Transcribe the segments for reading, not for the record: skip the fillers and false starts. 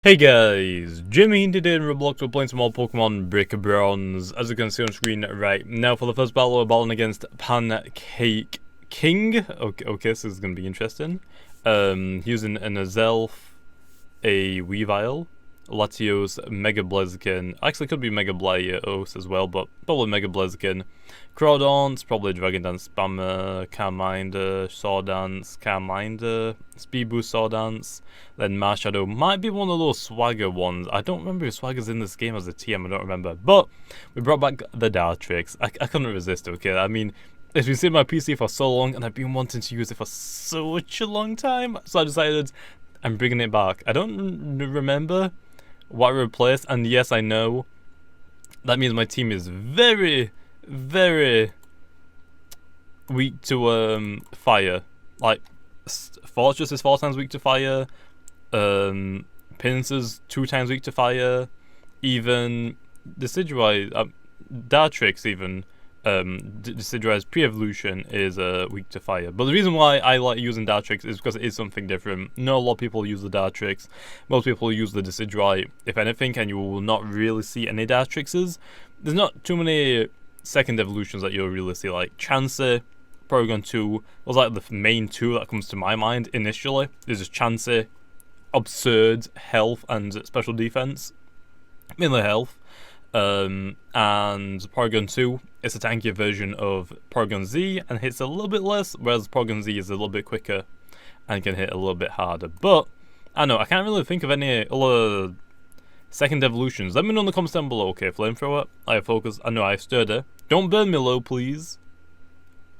Hey guys, Jimmy today in Roblox. We're playing some more Pokemon Brick Bronze. As you can see on screen right now, for the first battle, we're battling against Pancake King. Okay, this is going to be interesting. Using an Azelf, a Weavile, Latios, Mega Blaziken. Actually, could be Mega Blazios as well, but probably Mega Blaziken. Crawdaunt, probably Dragon Dance Spammer, Carminder, Sawdance, Carminder, Speed Boost Sawdance, then Marshadow might be one of those Swagger ones. I don't remember if Swagger's in this game as a TM, I don't remember. But we brought back the Dartrix. I couldn't resist, okay? I mean, it's been sitting on my PC for so long and I've been wanting to use it for such a long time. So I decided I'm bringing it back. I don't remember what I replaced, and yes, I know that means my team is very weak to fire. Like Fortress is 4 times weak to fire, Pincers 2 times weak to fire, even Decidueye, Dartrix even, Decidueye's pre-evolution is weak to fire. But the reason why I like using Dartrix is because it is something different. Not a lot of people use the Dartrix. Most people use the Decidueye, if anything, and you will not really see any Dartrixes. There's not too many second evolutions that you'll really see, like Chansey, Porygon 2 was like the main two that comes to my mind initially. There's just Chansey, absurd health and special defense, mainly health, and Porygon 2 is a tankier version of Porygon Z and hits a little bit less, whereas Porygon Z is a little bit quicker and can hit a little bit harder. But I know I can't really think of any other second evolutions. Let me know in the comments down below. Okay, Flamethrower, I have Focus, I know I have Sturdy. Don't burn me low, please.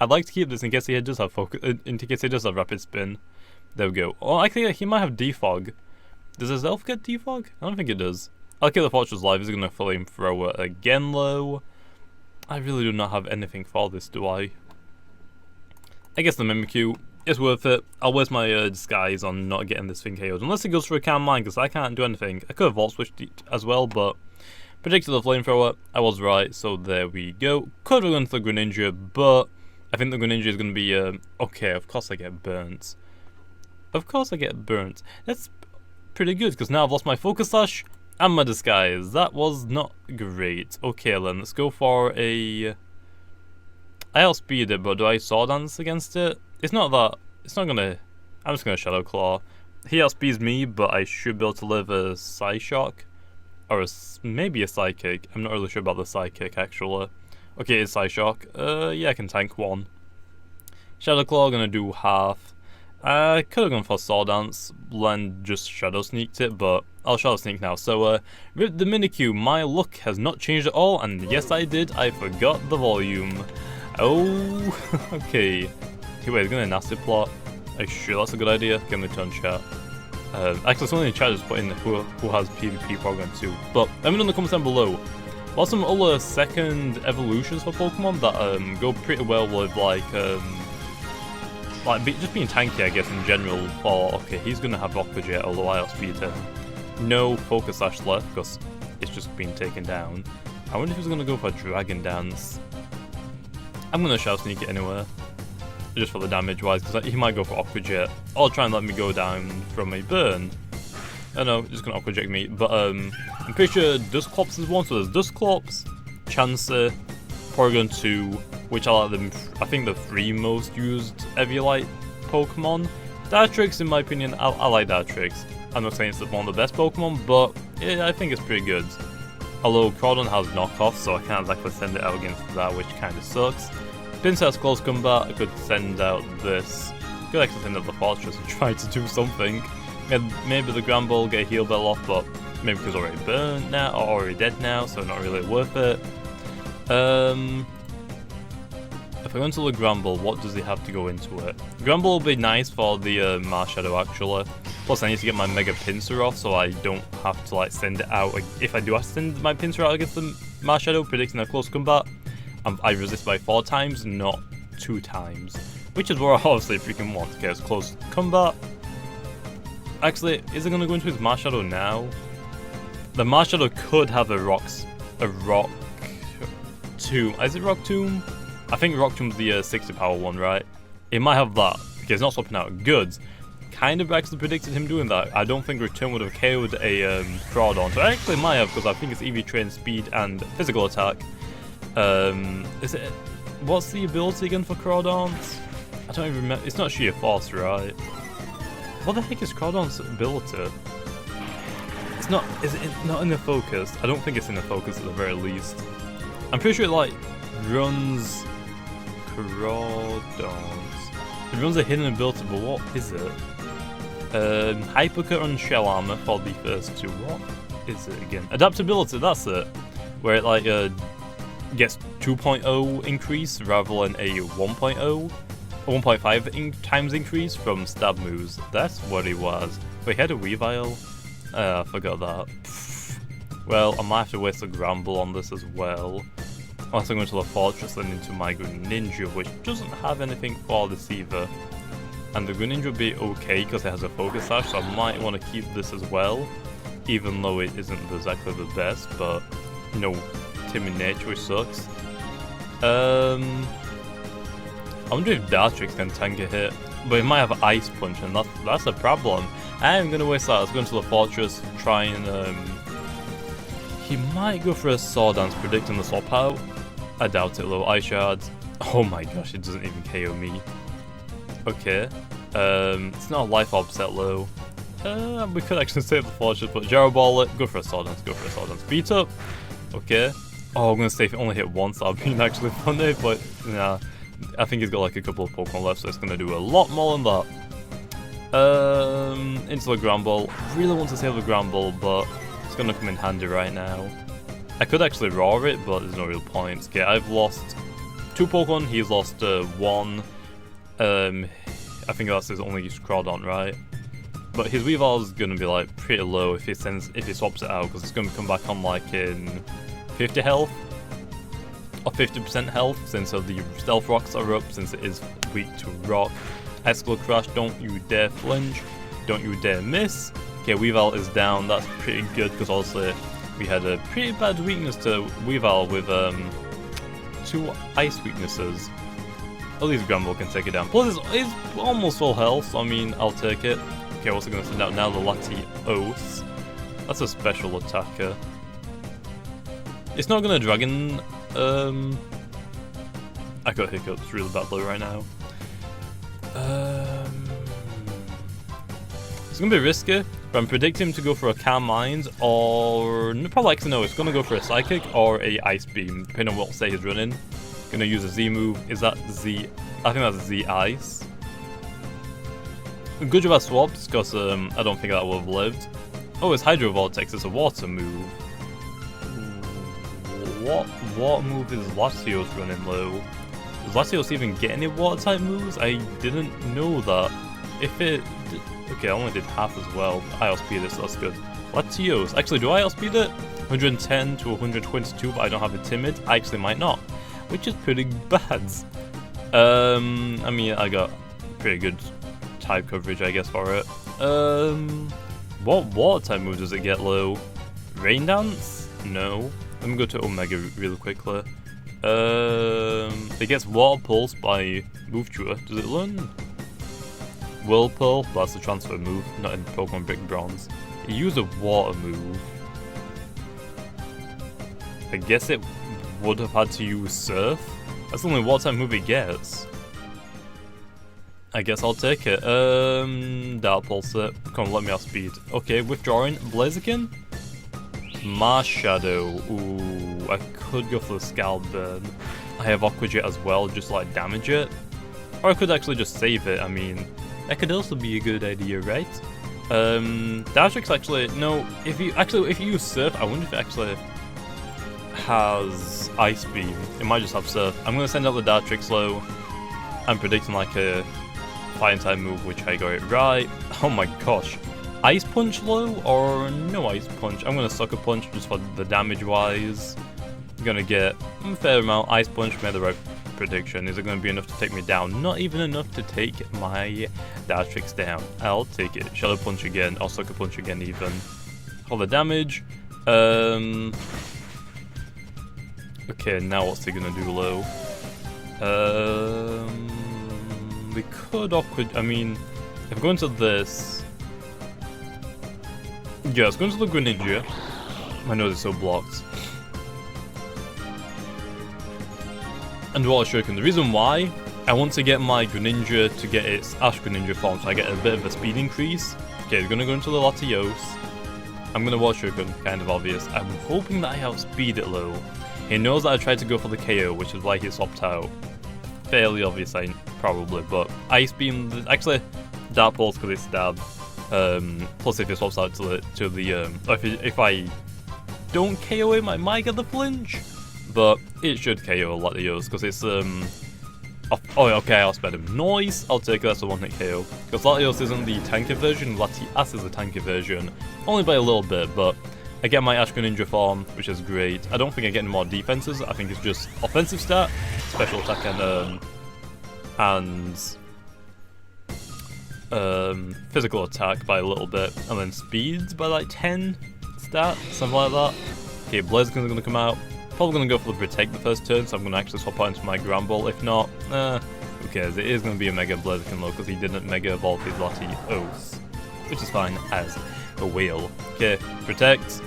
I'd like to keep this in case he does have Focus, in case he does have Rapid Spin. There we go. Oh, I think he might have Defog. Does his elf get Defog? I don't think it does. I'll kill the Fortress Live. He's going to Flamethrower again, though. I really do not have anything for this, do I? I guess the Mimikyu is worth it. I'll waste my disguise on not getting this thing KO'd. Unless it goes for a Calm Mind, because I can't do anything. I could have Volt Switched as well, but predicted the Flamethrower. I was right, so there we go. Could have gone to the Greninja, but I think the Greninja is going to be... okay, of course I get burnt. Of course I get burnt. That's pretty good, because now I've lost my Focus Sash and my disguise. That was not great. Okay then, let's go for a... I outspeed it, but do I Saw Dance against it? It's not that... It's not gonna... I'm just gonna Shadow Claw. He outspeeds me, but I should be able to live a Psyshock. Or maybe a Psychic. I'm not really sure about the Psychic, actually. Okay, it's Psyshock. Yeah, I can tank 1. Shadow Claw, gonna do half. I could have gone for Saw Dance, and just Shadow Sneaked it, but I'll Shadow Sneak now. So, with the Mimikyu, my luck has not changed at all, and yes I did, I forgot the volume. Oh, okay. Okay, wait, it's gonna Nasty Plot. Are you sure that's a good idea? Give me a turn chat. Actually, someone in chat just put in who has PvP Porygon 2. But let me know in the comments down below. What's some other second evolutions for Pokemon that go pretty well with just being tanky, I guess, in general. For okay, he's gonna have Aqua Jet, although I outspeed him. No Focus Sash left because it's just been taken down. I wonder if he's gonna go for Dragon Dance. I'm gonna Shadow Sneak it anyway, just for the damage wise, because he might go for Aqua Jet or try and let me go down from a burn. I know, just gonna Aqua Jet me, but I'm pretty sure Dusclops is one, so there's Dusclops, Chansey, Porygon 2, which are like I think the 3 most used Eviolite Pokemon. Dartrix, in my opinion, I like Dartrix. I'm not saying it's one of the best Pokemon, but yeah, I think it's pretty good. Although Crawdon has knockoff, so I can't exactly send it out against that, which kind of sucks. Pinsir has Close Combat, I could send out this. I could actually send out the Fortress and try to do something. Maybe the Granbull get a Heal Bell off, but maybe because already burnt now, or already dead now, so not really worth it. If I go into the Granbull, what does he have to go into it? Granbull will be nice for the Marshadow, actually. Plus, I need to get my Mega Pinsir off, so I don't have to like send it out. If I do have to send my Pinsir out against the Marshadow, predicting a Close Combat, I resist by 4 times, not 2 times. Which is what I obviously freaking want. Okay, it's Close Combat. Actually, is it going to go into his Marshadow now? The Marshadow could have a Rock Tomb. Is it Rock Tomb? I think Rock Tomb's the 60 power one, right? It might have that. Okay, it's not swapping out. Good. kind of actually predicted him doing that. I don't think Return would have KO'd a Crawdon. So I actually might have, because I think it's EV trained speed and physical attack. Is it... What's the ability again for Crawdons? I don't even remember. It's not sheer force, right? What the heck is Crawdon's ability? It's not... Is it not in the focus? I don't think it's in the focus at the very least. I'm pretty sure it like runs Crawdons. It runs a hidden ability, but what is it? Hypercut on Shell Armor for the first two. What is it again? Adaptability, that's it. Where it like gets 2.0 increase rather than a 1.0 or 1.5 times increase from stab moves. That's what it was. Wait, he had a Weavile? I forgot that. Well, I might have to waste a Gramble on this as well. Unless I go into the Fortress and into my Greninja, which doesn't have anything for this either. And the Greninja will be okay because it has a Focus Sash, so I might want to keep this as well. Even though it isn't exactly the best, but, you know, timid nature, which sucks. I wonder if Dartrix can tank a hit, but it might have Ice Punch, and that's a problem. I'm gonna waste that. Let's go into the Fortress, try and he might go for a Sword Dance, predicting the swap out. I doubt it, though. Ice Shards. Oh my gosh, it doesn't even KO me. Okay. It's not a Life Orb set low. We could actually save the Fortress, but Gyro Ball it. Go for a Sword Dance, go for a Sword Dance. Beat up. Okay. Oh, I'm gonna say if it only hit once, that would be actually funny, but nah. I think he's got like a couple of Pokemon left, so it's gonna do a lot more than that. Into the Gramble. Really want to save the Gramble, but it's gonna come in handy right now. I could actually roar it, but there's no real point. Okay, I've lost 2 Pokemon, he's lost 1. I think that's his only Crawdon, right? But his Weavile's gonna be like pretty low if he swaps it out, because it's gonna come back on like in 50 health or 50% health, since the Stealth Rocks are up, since it is weak to Rock. Excla Crash, don't you dare flinch, don't you dare miss. Okay, Weavile is down, that's pretty good, because also we had a pretty bad weakness to Weavile with 2 ice weaknesses. At least Gramble can take it down. Plus it's almost full health, so I mean, I'll take it. Okay, what's it going to send out now? The Latios. That's a special attacker. It's not going to Dragon... I got hiccups really badly right now. It's going to be risky, but I'm predicting him to go for a Calm Mind, or... Probably actually no, it's going to go for a Psychic or a Ice Beam, depending on what state he's running. Going to use a Z move. Is that Z... I think that's Z Ice. Good job at swaps, because I don't think that would have lived. Oh, it's Hydro Vortex, it's a water move. What water move is Latios running low? Does Latios even get any water type moves? I didn't know that. If it... Okay, I only did half as well. I outspeed it, so that's good. Latios. Actually, do I outspeed it? 110 to 122, but I don't have a Timid. I actually might not, which is pretty bad. I mean, I got pretty good type coverage, I guess, for it. What water type move does it get low? Rain Dance? No. Let me go to Omega really quickly. It gets Water Pulse by Move Tutor. Does it learn Whirlpool? That's the transfer move, not in Pokemon Brick Bronze. It used a water move. I guess it would have had to use Surf. That's the only water type move it gets. I guess I'll take it. Dark Pulse it. Come on, let me outspeed. Okay, withdrawing. Blaziken? Mars Shadow. Ooh, I could go for the Scald Burn. I have Aqua Jet as well, just like damage it. Or I could actually just save it. I mean, that could also be a good idea, right? Dartrix actually, no, if you use Surf, I wonder if it actually has Ice Beam. It might just have Surf. I'm going to send out the Dartrix low. I'm predicting like a Fire type move, which I got it right. Oh my gosh. Ice Punch low or no Ice Punch? I'm going to Sucker Punch just for the damage wise. I'm going to get a fair amount. Ice Punch, made the right prediction. Is it going to be enough to take me down? Not even enough to take my Dartrix down. I'll take it. Shadow Punch again, or Sucker Punch again even. For the damage. Okay, now what's he going to do low? We could awkward. I mean, If I go into this... Yeah, let's go into the Greninja. My nose is so blocked. And Water Shuriken. The reason why, I want to get my Greninja to get its Ash-Greninja form, so I get a bit of a speed increase. Okay, it's gonna go into the Latios. I'm gonna Water Shuriken, kind of obvious. I'm hoping that I outspeed it low. He knows that I tried to go for the KO, which is why he swapped out. Fairly obvious, probably, but Ice Beam, actually, Dark Pulse because it's stab. Plus if he swaps out to the if I don't KO him, I might get the flinch. But it should KO Latios because it's oh okay, I'll spend him. Noise, I'll take it, that's a one-hit KO. Because Latios isn't the tanky version, Latias is the tanky version. Only by a little bit, but I get my Ash-Greninja form, which is great. I don't think I get any more defenses, I think it's just offensive stat, special attack and physical attack by a little bit, and then speeds by like 10 stat, something like that. Okay, Blaziken's gonna come out. Probably gonna go for the Protect the first turn, so I'm gonna actually swap out into my Ground Ball. If not, who cares? It is gonna be a Mega Blaziken though, because he didn't Mega Evolve his Latios, which is fine as a whale. Okay, Protect.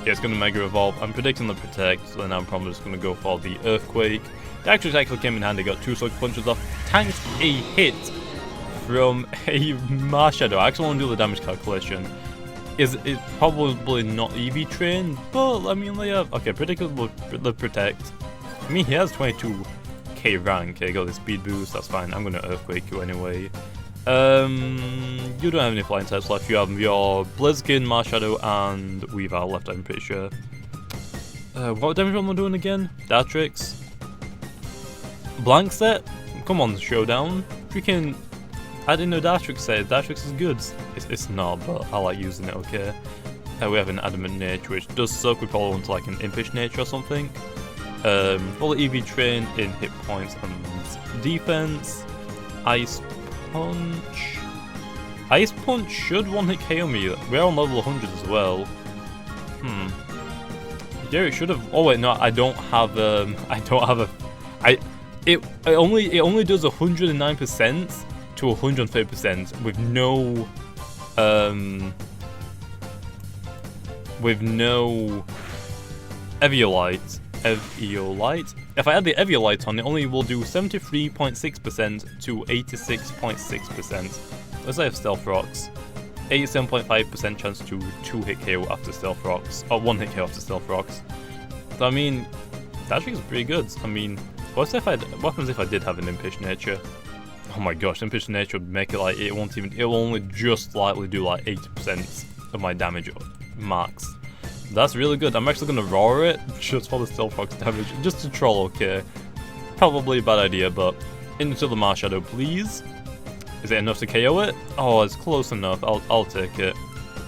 Yeah, it's gonna Mega Evolve. I'm predicting the Protect, so then I'm probably just gonna go for the Earthquake. The actually came in handy, got 2 Sucker Punches off, tanked a hit from a Marshadow. I actually want to do the damage calculation. It's probably not EV trained, but I mean, they have. Okay, predictable the Protect. I mean, he has 22k rank. Okay, got the speed boost, that's fine. I'm gonna Earthquake you anyway. You don't have any flying types left. You have your Blaziken, Marshadow, and Weavile left, I'm pretty sure. What damage am I doing again? Dartrix. Blank set? Come on, Showdown. Freaking... I didn't know Dartrix said. Dartrix is good. It's not, but I like using it, okay. We have an Adamant Nature, which does suck. We probably want like an Impish Nature or something. Full EV Train in hit points and defense. Ice Punch. Ice Punch should one-hit KO me. We're on level 100 as well. Yeah, it should have... Oh wait, no, I don't have It only does 109% to 130% with no Eviolite. If I add the Eviolite on, it only will do 73.6% to 86.6%. Let's say I have Stealth Rocks. 87.5% chance to 2-hit KO after Stealth Rocks, or 1-hit KO after Stealth Rocks. So I mean, that actually is pretty good. I mean, what happens if I did have an Impish Nature? Oh my gosh, Impish Nature would make it like it will only just slightly do like 80% of my damage max. That's really good. I'm actually gonna roar it just for the Stealth Rocks damage, just to troll, okay. Probably a bad idea, but into the Marshadow, please. Is it enough to KO it? Oh, it's close enough. I'll take it.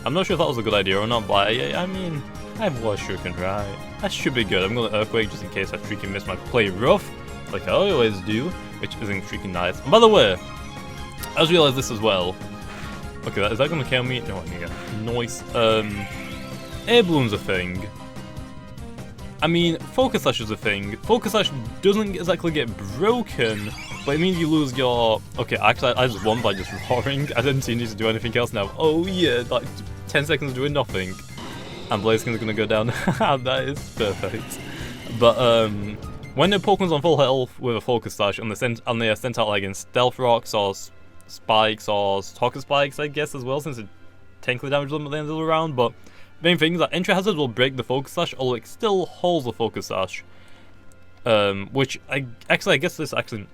I'm not sure if that was a good idea or not, but I mean, I have Water Shuriken, right? That should be good. I'm gonna Earthquake just in case I freaking miss my play rough, like I always do, which isn't freaking nice. And by the way, I just realized this as well. Okay, is that gonna kill me? No, again. Noise. Air Balloon's a thing. I mean, Focus Sash is a thing. Focus Sash doesn't exactly get broken, but it means you lose your... Okay, actually, I just won by just roaring. I didn't see you need to do anything else now. Oh yeah, like 10 seconds doing nothing. And Blaziken's gonna go down. That is perfect. But, when the Pokemon's on full health with a Focus Sash and they are sent out like in Stealth Rocks or Spikes or Talker Spikes, I guess, as well, since it technically damages them at the end of the round, but main thing is that Entry Hazard will break the Focus Sash, although it still holds the Focus Sash. Which, I guess this actually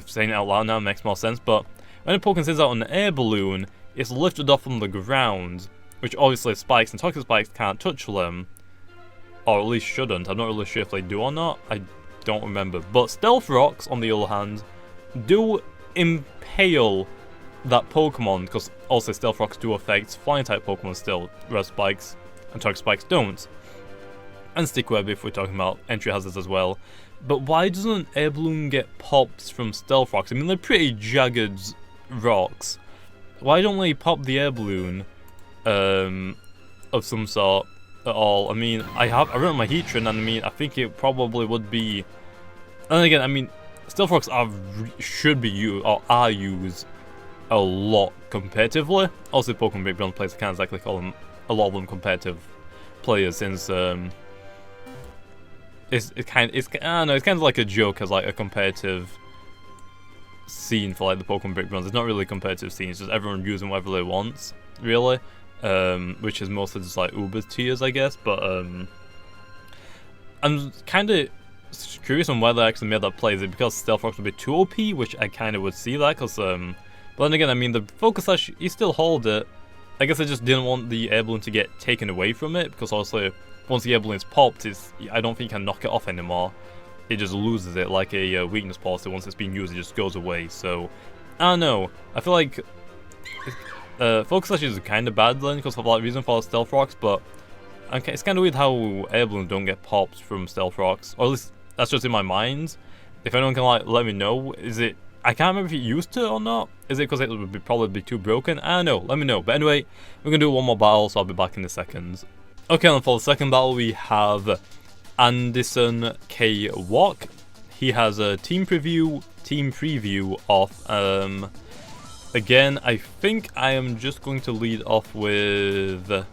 saying it out loud now makes more sense, but when a Pokemon sends out an air balloon, it's lifted off from the ground, which obviously Spikes and Talker Spikes can't touch them. Or at least shouldn't. I'm not really sure if they do or not. I don't remember. But Stealth Rocks, on the other hand, do impale that Pokemon, because also Stealth Rocks do affect Flying-type Pokemon still, whereas Spikes and Talk Spikes don't. And Stick Web if we're talking about Entry Hazards as well. But why doesn't Air Balloon get pops from Stealth Rocks? I mean, they're pretty jagged rocks. Why don't they pop the Air Balloon of some sort at all? I mean, I remember my Heatran, and I mean, I think it probably would be... And again, I mean, Stealth Rocks should be used, or are used a lot competitively. Also, Pokemon Big Bronze players, I can't exactly call them a lot of them competitive players, since it's kind of like a joke as like a competitive scene for like the Pokemon Big Bronze. It's not really a competitive scene, it's just everyone using whatever they want, really. Which is mostly just like Uber's tiers, I guess, but I'm kind of curious on why they actually made that play. Is it because Stealth Rocks would be too OP, which I kind of would see that, because but then again, I mean, the Focus Sash, you still hold it. I guess I just didn't want the Air Balloon to get taken away from it, because also, once the Air Balloon's popped, I don't think you can knock it off anymore. It just loses it, like a weakness policy. Once it's being used, it just goes away. So, I don't know. I feel like Focus Sash is kind of bad then, because of that reason for Stealth Rocks, but it's kind of weird how Air Balloons don't get popped from Stealth Rocks, or at least that's just in my mind. If anyone can like let me know, is it? I can't remember if it used to or not. Is it because it would probably be too broken? I don't know. Let me know. But anyway, we're gonna do one more battle, so I'll be back in a second. Okay, and for the second battle, we have Anderson K. Walk. He has a team preview of again, I think I am just going to lead off with.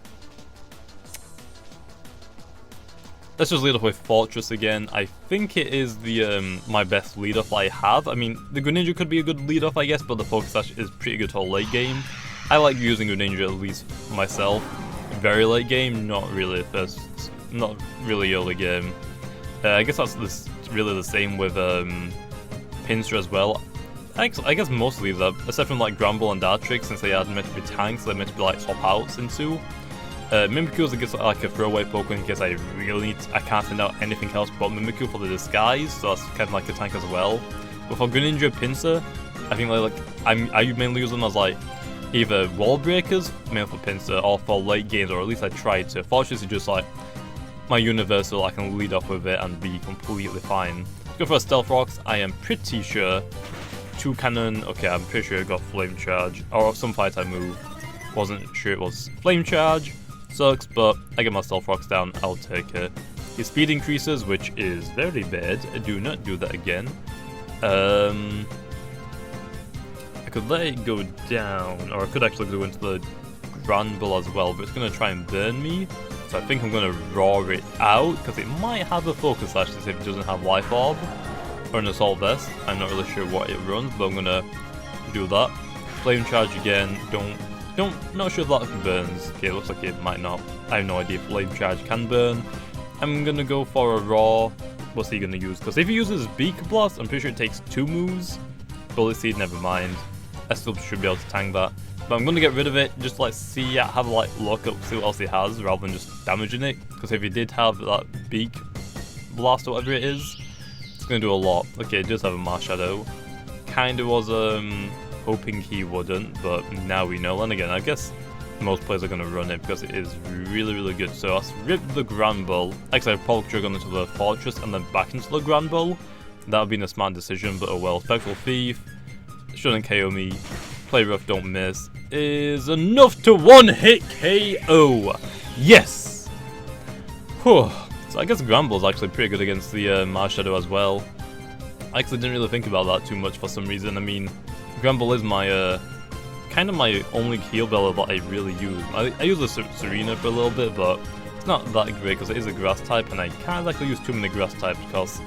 Let's just lead off with Fortress again. I think it is the my best lead off I have. I mean, the Greninja could be a good lead off, I guess, but the Focus Sash is pretty good for late game. I like using Greninja, at least myself. Very late game, not really early game. I guess that's really the same with Pinsir as well. I guess most of these are, except from like Granbull and Dartrix, since they are meant to be tanks, they're meant to be like swap outs into. Mimikyu is like a throwaway Pokemon in case I can't send out anything else but Mimikyu for the disguise, so that's kind of like a tank as well. But for Greninja Pinsir, I think I mainly use them as like either wall breakers, mainly for Pinsir, or for late games, or at least I tried to. Fortress is just like my universal, I can lead off with it and be completely fine. Let's go for Stealth Rocks. I am pretty sure 2 Cannon, okay, I'm pretty sure it got Flame Charge, or some fight type move. Wasn't sure it was Flame Charge. Sucks, but I get my Stealth Rocks down, I'll take it. His speed increases, which is very bad. Do not do that again. I could let it go down, or I could actually go into the Granbull as well, but it's going to try and burn me. So I think I'm going to roar it out, because it might have a Focus Sash if it doesn't have Life Orb, or an Assault Vest. I'm not really sure what it runs, but I'm going to do that. Flame Charge again, not sure if that burns. Okay, it looks like it might not. I have no idea if Flame Charge can burn. I'm gonna go for a Raw. What's he gonna use? Because if he uses Beak Blast, I'm pretty sure it takes 2 moves. Bullet Seed, never mind. I still should be able to tank that. But I'm gonna get rid of it, just like have like look up, see what else he has, rather than just damaging it. Because if he did have that Beak Blast or whatever it is, it's gonna do a lot. Okay, it does have a Marshadow. Kinda was hoping he wouldn't, but now we know. And again, I guess most players are going to run it because it is really, really good. So I'll rip the Granbull. Actually, I've probably gone into the Fortress and then back into the Granbull. That would have been a smart decision, but oh well. Spectral Thief shouldn't KO me. Play Rough, don't miss. Is enough to one-hit KO. Yes! Whew. So I guess Granbull is actually pretty good against the Marshadow as well. I actually didn't really think about that too much for some reason. I mean, Granbull is my, kind of my only heal bella that I really use. I use the Serena for a little bit, but it's not that great because it is a grass type, and I can't actually use too many grass types because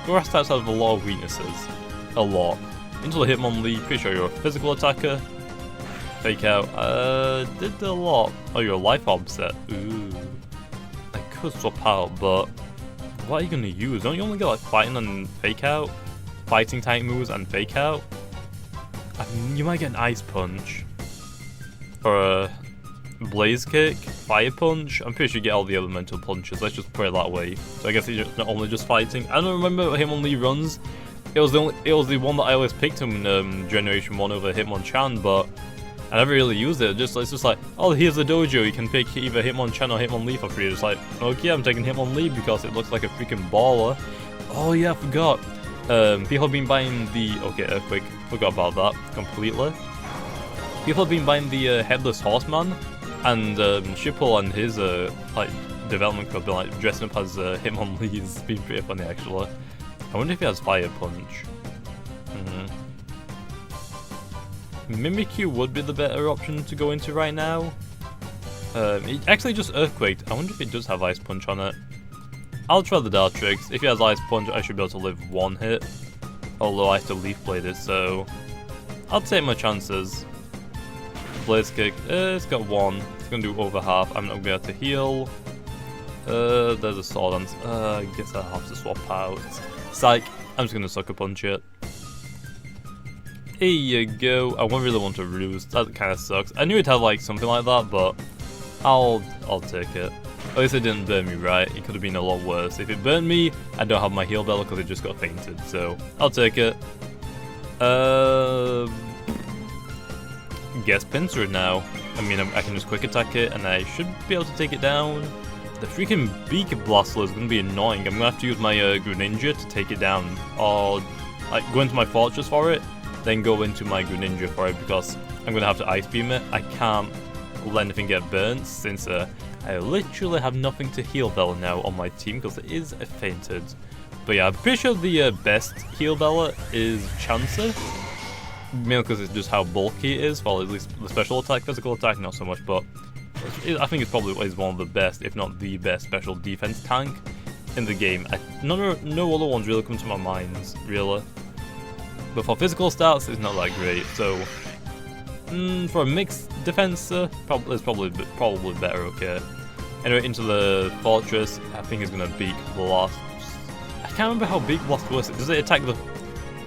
grass types have a lot of weaknesses. A lot. Into the Hitmonlee, pretty sure you're a physical attacker. Fake Out, did a lot. Oh, you're a Life Orb set. Ooh. I could swap out, but what are you gonna use? Don't you only get like Fighting and Fake Out? Fighting type moves and Fake Out? I mean, you might get an Ice Punch. Or a Blaze Kick, Fire Punch. I'm pretty sure you get all the elemental punches. Let's just put it that way. So I guess it's not only just fighting. I don't remember what Hitmonlee runs. It was the one that I always picked him in Generation 1 over Hitmonchan, but I never really used it. It's just like, oh, here's the dojo. You can pick either Hitmonchan or Hitmonlee for free. It's like, okay, I'm taking Hitmonlee because it looks like a freaking baller. Oh yeah, I forgot. People have been buying the... Okay, Earthquake. Forgot about that completely. People have been buying the Headless Horseman, and Shipple and his like development club been like dressing up as Hitmonlee. It's been pretty funny actually. I wonder if he has Fire Punch. Mimikyu would be the better option to go into right now. It actually just Earthquaked. I wonder if it does have Ice Punch on it. I'll try the Dartrix. If it has Ice Punch, I should be able to live one hit. Although I have to Leaf Blade it, so I'll take my chances. Blaze Kick, it's got one. It's gonna do over half. I'm not gonna be able to heal. There's a Sword Dance. I guess I'll have to swap out. Psych, I'm just gonna Sucker Punch it. Here you go. I won't really want to Roost. That kind of sucks. I knew it'd have like something like that, but I'll take it. At least it didn't burn me right. It could have been a lot worse. If it burned me, I don't have my heal bell because it just got fainted. So I'll take it. Guess Pinsir now. I mean, I can just quick attack it, and I should be able to take it down. The freaking Beak Blastler is going to be annoying. I'm going to have to use my Greninja to take it down, or like go into my Fortress for it, then go into my Greninja for it, because I'm going to have to Ice Beam it. I can't let anything get burnt since I literally have nothing to heal Bella now on my team because it is fainted. But yeah, I'm pretty sure the best heal Bella is Chancer. Mainly because it's just how bulky it is, well at least the special attack, physical attack not so much, but I think it's probably one of the best, if not the best special defense tank in the game. No other ones really come to my mind, really. But for physical stats, it's not that great, so for a mixed defense, it's probably better, okay. Anyway, into the Fortress, I think it's going to Beak Blast. I can't remember how Beak Blast works. Does it attack the...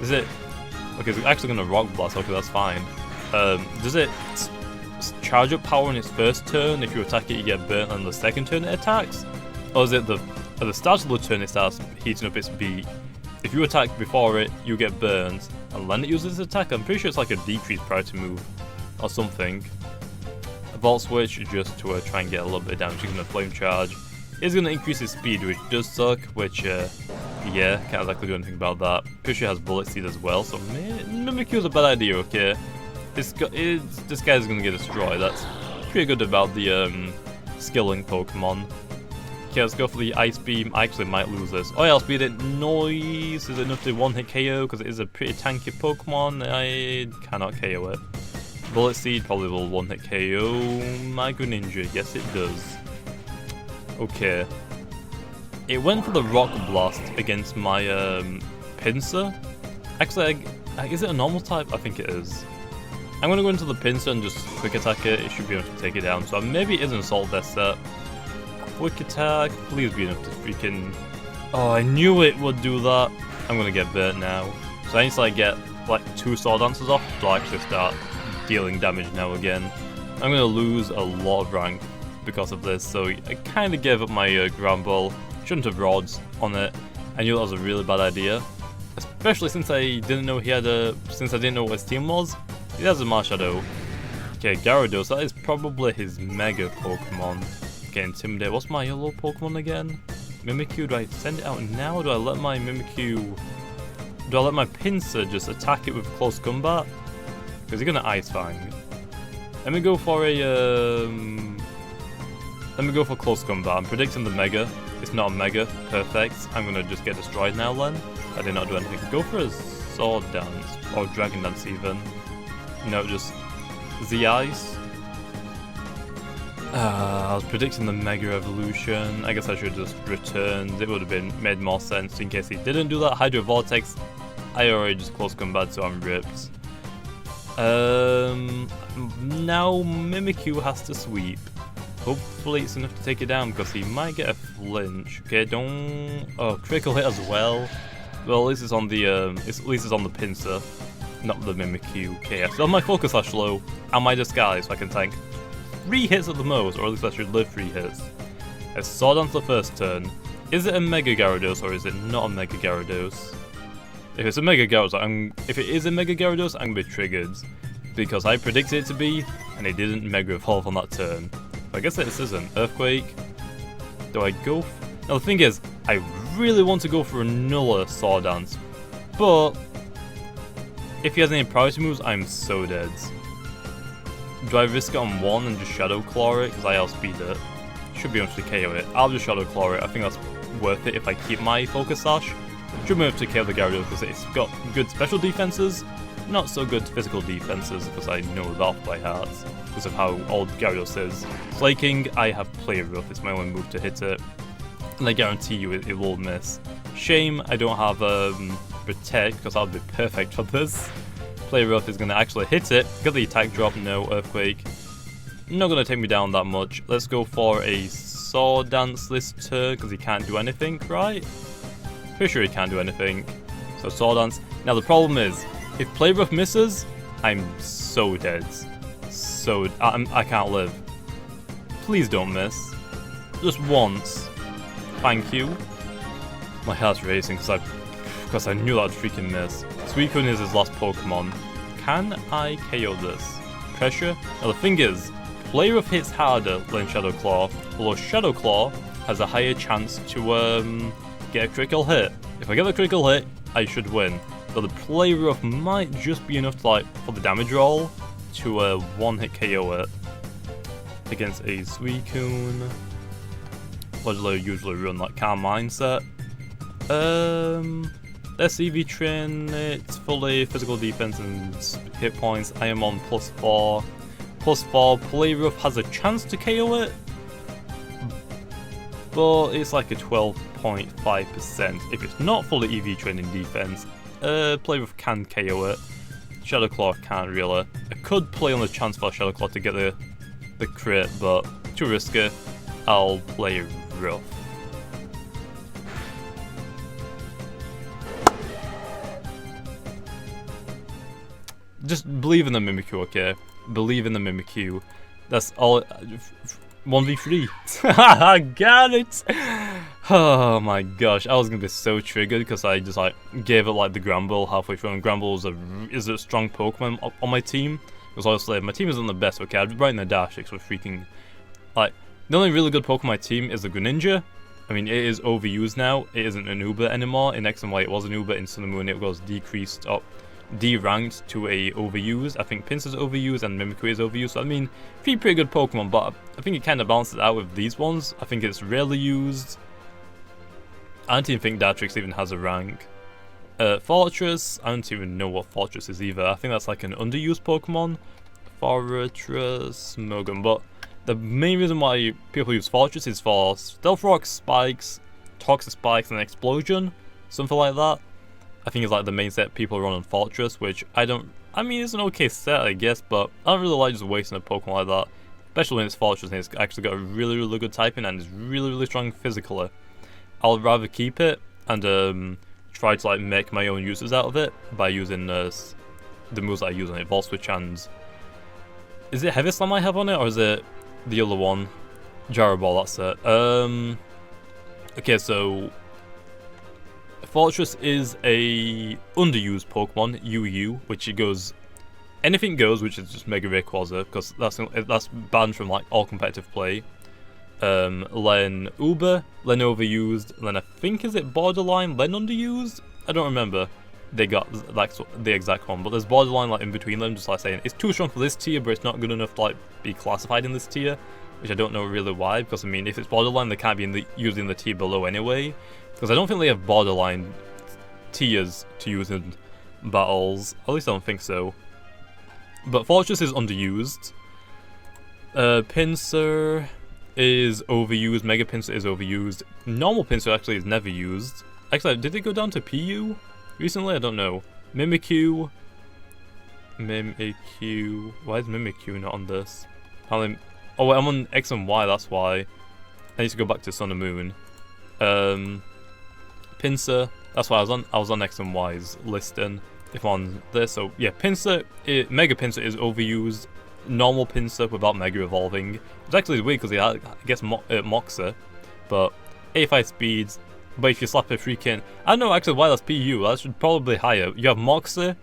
Is it... Okay, it's actually going to Rock Blast, okay, that's fine. Does it charge up power in its first turn? If you attack it, you get burnt on the second turn it attacks? Or is it at the start of the turn it starts heating up its beak? If you attack before it, you get burnt, and then it uses its attack. I'm pretty sure it's like a decreased priority move, or something. A Volt Switch, just to try and get a little bit of damage. You're going to Flame Charge. It's going to increase its speed, which does suck, which, yeah, can't exactly do anything about that. Pretty sure it has Bullet Seed as well, so Mimikyu is a bad idea, okay? This guy's going to get destroyed. That's pretty good about the skilling Pokemon. Okay, let's go for the Ice Beam. I actually might lose this. Oh yeah, I'll speed it. Noise is enough to one-hit KO because it is a pretty tanky Pokemon. I cannot KO it. Bullet Seed probably will one-hit KO my Greninja. Yes, it does. Okay. It went for the Rock Blast against my Pinsir. Actually, is it a normal type? I think it is. I'm going to go into the Pinsir and just quick attack it. It should be able to take it down. So maybe it is an Assault Vest set. Quick attack, please be enough to freaking... Oh, I knew it would do that. I'm gonna get burnt now. So I need to like get like 2 Sword Dances off to actually start dealing damage now again. I'm gonna lose a lot of rank because of this, so I kinda gave up my Ground Ball. Shouldn't have Rods on it. I knew that was a really bad idea. Especially since I didn't know since I didn't know what his team was. He has a Marshadow. Okay, Gyarados, that is probably his Mega Pokemon. Okay, Intimidate. What's my yellow Pokemon again? Mimikyu. Do I send it out now, or do I let my Mimikyu... Do I let my Pinsir just attack it with Close Combat? Because he's gonna Ice Fang. Let me go for a... Let me go for Close Combat. I'm predicting the Mega. It's not a Mega. Perfect. I'm gonna just get destroyed now then. I did not do anything. Go for a Sword Dance. Or Dragon Dance even. No, just... Z-Ice. I was predicting the Mega Evolution. I guess I should just returned. It would have made more sense in case he didn't do that. Hydro Vortex. I already just Close Combat, so I'm ripped. Now Mimikyu has to sweep. Hopefully it's enough to take it down because he might get a flinch. Okay, don't... Oh, critical hit as well. Well, at least it's on the Pinsir, not the Mimikyu. Okay, I still have my Focus Sash low and my Disguise, so I can tank 3 hits at the most, or at least I should live 3 hits. I Sword Dance the first turn. Is it a Mega Gyarados or is it not a Mega Gyarados? If it's a Mega Gyarados, if it is a Mega Gyarados, I'm gonna be triggered because I predicted it to be, and it didn't Mega Evolve on that turn. So I guess this isn't Earthquake. Do I go? Now the thing is, I really want to go for another Sword Dance, but if he has any priority moves, I'm so dead. Do I risk it on 1 and just Shadow Claw it? Because I outspeed it. Should be able to KO it. I'll just Shadow Claw it. I think that's worth it if I keep my Focus Sash. Should be able to KO the Gyarados because it's got good special defenses. not so good physical defenses because I know that by heart because of how old Gyarados is. Flaking, I have Play Rough, it's my only move to hit it, and I guarantee you it will miss. Shame I don't have Protect because that would be perfect for this. Play Rough is going to actually hit it, get the attack drop, no Earthquake. Not going to take me down that much. Let's go for a Sword Dance this turn because he can't do anything, right? Pretty sure he can't do anything. So Sword Dance. Now the problem is, if Play Rough misses, I'm so dead. I can't live. Please don't miss. Just once. Thank you. My heart's racing because I knew that would freaking miss. Suicune is his last Pokemon. Can I KO this? Pressure? Now the thing is, Play Rough hits harder than Shadow Claw, although Shadow Claw has a higher chance to get a critical hit. If I get the critical hit, I should win. But the Play Rough might just be enough to, for the damage roll to one-hit KO it against a Suicune. Legendary usually run like Calm Mindset. Let's EV train it fully, physical defense and hit points. I am on +4. +4, Play Rough has a chance to KO it, but it's like a 12.5%. If it's not fully EV trained in defense, Play Rough can KO it. Shadow Claw can't really. I could play on the chance for Shadow Claw to get the crit, but too risky. I'll play Rough. Just believe in the Mimikyu, okay? Believe in the Mimikyu. That's all. 1v3. I got it! Oh my gosh, I was gonna be so triggered because I just gave it the Granbull halfway through, and Granbull is a strong Pokemon on my team. Because obviously my team isn't the best, okay? I'd be right in the dash for freaking the only really good Pokemon on my team is the Greninja. I mean, it is overused now. It isn't an Uber anymore. In X and Y, it was an Uber. In Sun and Moon, it was decreased up, D-ranked to a overused. I think Pinsir's overused and Mimikyu is overused. So, I mean, pretty good Pokemon, but I think it kind of balances out with these ones. I think it's rarely used. I don't even think Dartrix even has a rank. Fortress, I don't even know what Fortress is either. I think that's like an underused Pokemon. Fortress, Mogan, but the main reason why people use Fortress is for Stealth Rock, Spikes, Toxic Spikes, and Explosion. Something like that. I think it's the main set people run on Fortress, which I mean, it's an okay set, I guess, but I don't really like just wasting a Pokemon like that. Especially when it's Fortress and it's actually got a really good typing and is really strong physically. I'll rather keep it and try to make my own uses out of it by using the moves that I use on it. Volt Switch and... Is it Heavy Slam I have on it, or is it the other one? Gyro Ball, that's it. Okay, so... Fortress is a underused Pokemon, UU, which it goes... Anything goes, which is just Mega Rayquaza, because that's banned from all competitive play. Len Uber, Len overused, Len I think is it Borderline, Len underused? I don't remember. They got the exact one, but there's Borderline in between them, just saying it's too strong for this tier, but it's not good enough to be classified in this tier, which I don't know really why, because I mean if it's Borderline they can't be using the tier below anyway, because I don't think they have Borderline tiers to use in battles, at least I don't think so. But Fortress is underused. Pinsir is overused, Mega Pinsir is overused, normal Pinsir actually is never used. Actually, did it go down to PU recently? I don't know. Mimikyu. Why is Mimikyu not on this? Oh wait, I'm on X and Y, that's why. I need to go back to Sun and Moon. Pinsir, that's why I was on X and Y's listing. If I'm on this, so yeah, Pinsir, Mega Pinsir is overused. Normal Pinsir without Mega Evolving. It's actually weird because I guess Moxa, but 85 speeds. But if you slap a freaking... I don't know actually why that's PU, that should probably be higher. You have Moxa,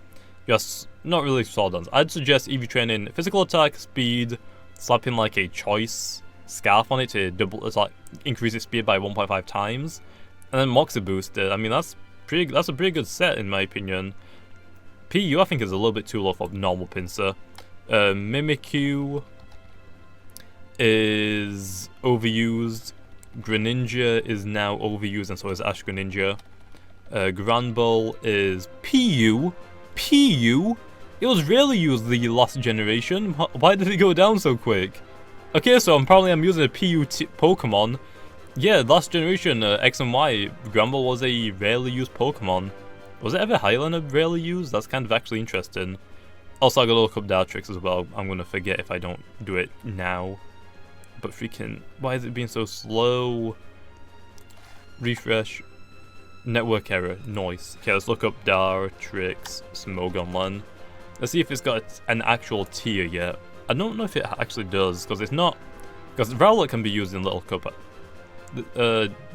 you have not really Sword Dance. I'd suggest EV training physical attack, speed, slapping a choice scarf on it to increase its speed by 1.5 times. And then Moxa boosted. I mean that's a pretty good set in my opinion. PU I think is a little bit too low for normal Pinsir. Mimikyu is overused. Greninja is now overused, and so is Ash-Greninja. Granbull is PU. It was rarely used the last generation. Why did it go down so quick? Okay, so I'm using a PU Pokemon. Yeah, last generation, X and Y, Gramble was a rarely used Pokemon. Was it ever Highlander rarely used? That's kind of actually interesting. Also, I gotta look up Dartrix as well. I'm gonna forget if I don't do it now. But freaking, why is it being so slow? Refresh. Network error. Noise. Okay, let's look up Dartrix Smogonlan. Let's see if it's got an actual tier yet. I don't know if it actually does, because it's not... Because Rowlet can be used in Little Cup.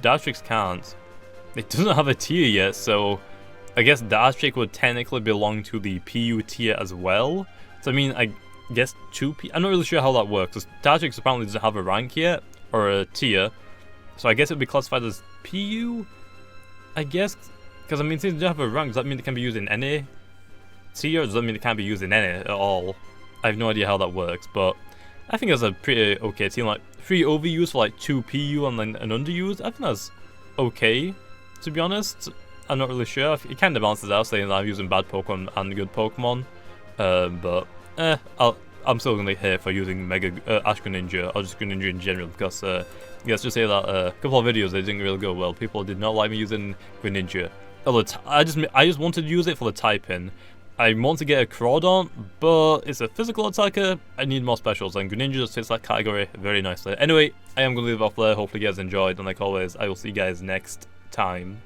Dartrix can't. It doesn't have a tier yet, so... I guess Dartrix would technically belong to the PU tier as well. So I mean, I guess 2P... I'm not really sure how that works, because Dartrix apparently doesn't have a rank yet, or a tier. So I guess it would be classified as PU? I guess, because I mean, since it doesn't have a rank, does that mean it can be used in any tier, or does that mean it can't be used in any at all? I have no idea how that works, but I think it's a pretty okay team. Like, 3 overuse for like 2 PU and then an underuse, I think that's okay, to be honest. I'm not really sure. It kind of balances out, saying that I'm using bad Pokemon and good Pokemon. I'm still going to hate for using Ash-Greninja, or just Greninja in general, because, yeah, let's just say that a couple of videos, they didn't really go well. People did not like me using Greninja. I just wanted to use it for the typing. I want to get a Crawdon, but it's a physical attacker. I need more specials, and Greninja just fits that category very nicely. Anyway, I am going to leave it off there. Hopefully you guys enjoyed, and like always, I will see you guys next time.